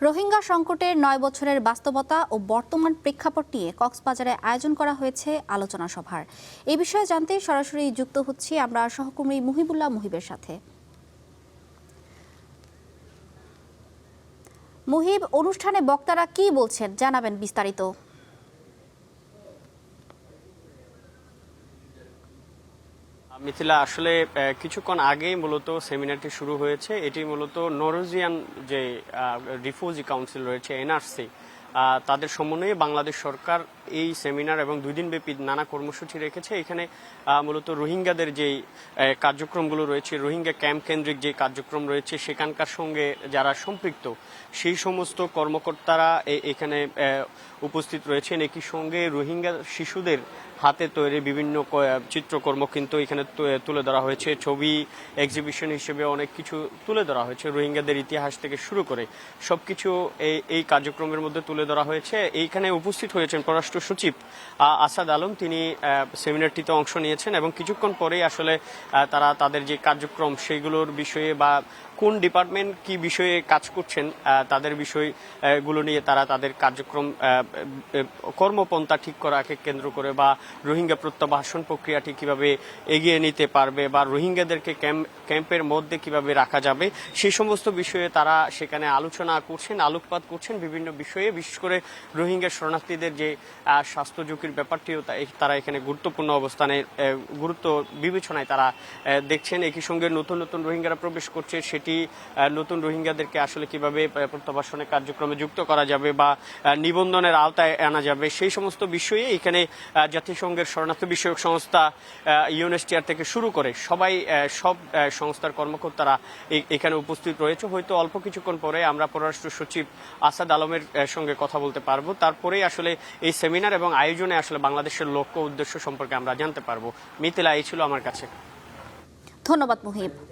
রোহিঙ্গা সংকটের ৯ বছরের বাস্তবতা ও বর্তমান প্রেক্ষাপট নিয়ে কক্সবাজারে আয়োজন করা হয়েছে আলোচনা সভার। এই বিষয়ে জানতে সরাসরি যুক্ত হচ্ছি আমরা সহকর্মী মুহিবুল্লাহ মুহিবের সাথে। মুহিব, অনুষ্ঠানে বক্তারা কি বলছেন জানাবেন বিস্তারিত। মিথিলা, আসলে কিছুক্ষণ আগেই মূলত সেমিনারটি শুরু হয়েছে। এটি মূলত নরওয়েজিয়ান যে রিফিউজি কাউন্সিল রয়েছে এনআরসি, তাদের সমন্বয়ে বাংলাদেশ সরকার এই সেমিনার এবং 2 দিনব্যাপী নানা কর্মসূচি রেখেছে। এখানে মূলত রোহিঙ্গাদের যেই কার্যক্রমগুলো রয়েছে, রোহিঙ্গা ক্যাম্প কেন্দ্রিক যে কার্যক্রম রয়েছে সেখানকার সঙ্গে যারা সম্পৃক্ত সেই সমস্ত কর্মকর্তারা এখানে উপস্থিত রয়েছেন। একই সঙ্গে রোহিঙ্গা শিশুদের হাতে তৈরি বিভিন্ন চিত্রকর্ম কিন্তু এখানে তুলে ধরা হয়েছে। ছবি এক্সিবিশন হিসেবে অনেক কিছু তুলে ধরা হয়েছে, রোহিঙ্গাদের ইতিহাস থেকে শুরু করে সবকিছু এই কার্যক্রমের মধ্যে তুলে ধরা হয়েছে। এইখানে উপস্থিত হয়েছেন পররাষ্ট্র সচিব আসাদ আলম, তিনি সেমিনারটিতে অংশ নিয়েছেন এবং কিছুক্ষণ পরেই আসলে তারা তাদের যে কার্যক্রম সেইগুলোর বিষয়ে বা কোন ডিপার্টমেন্ট কি বিষয়ে কাজ করছেন তাদের বিষয়গুলো নিয়ে তারা তাদের কার্যক্রম কর্মপন্থা ঠিক করাকে কেন্দ্র করে বা রোহিঙ্গা প্রত্যাবাসন প্রক্রিয়াটি কিভাবে এগিয়ে নিতে পারবে বা রোহিঙ্গাদেরকে ক্যাম্পের মধ্যে কিভাবে রাখা যাবে সেই সমস্ত বিষয়ে তারা সেখানে আলোচনা করছেন, আলোকপাত করছেন বিভিন্ন বিষয়ে। বিশেষ করে রোহিঙ্গা শরণার্থীদের যে স্বাস্থ্য ঝুঁকির ব্যাপারটিও তারা এখানে গুরুত্বপূর্ণ অবস্থানে গুরুত্ব বিবেচনায় তারা দেখছেন। একই সঙ্গে নতুন নতুন রোহিঙ্গারা প্রবেশ করছে, সেটি নতুন রোহিঙ্গাদেরকে আসলে কিভাবে প্রত্যাবাসনের কার্যক্রমে যুক্ত করা যাবে বা নিবন্ধনের আওতায় আনা যাবে সেই সমস্ত বিষয়ে এখানে জাতিসংঘের শরণার্থী বিষয়ক সংস্থা ইউএনএইচসিআর থেকে শুরু করে সব সংস্থার কর্মকর্তারা এখানে উপস্থিত রয়েছে। হয়তো অল্প কিছুক্ষণ পরে আমরা পররাষ্ট্র সচিব আসাদ আলমের সঙ্গে কথা বলতে পারবো, তারপরেই আসলে এই সেমিনার এবং আয়োজনে আসলে বাংলাদেশের লক্ষ্য উদ্দেশ্য সম্পর্কে আমরা জানতে পারবো। মিথিলা, এই ছিল আমার কাছে। ধন্যবাদ মুহিব।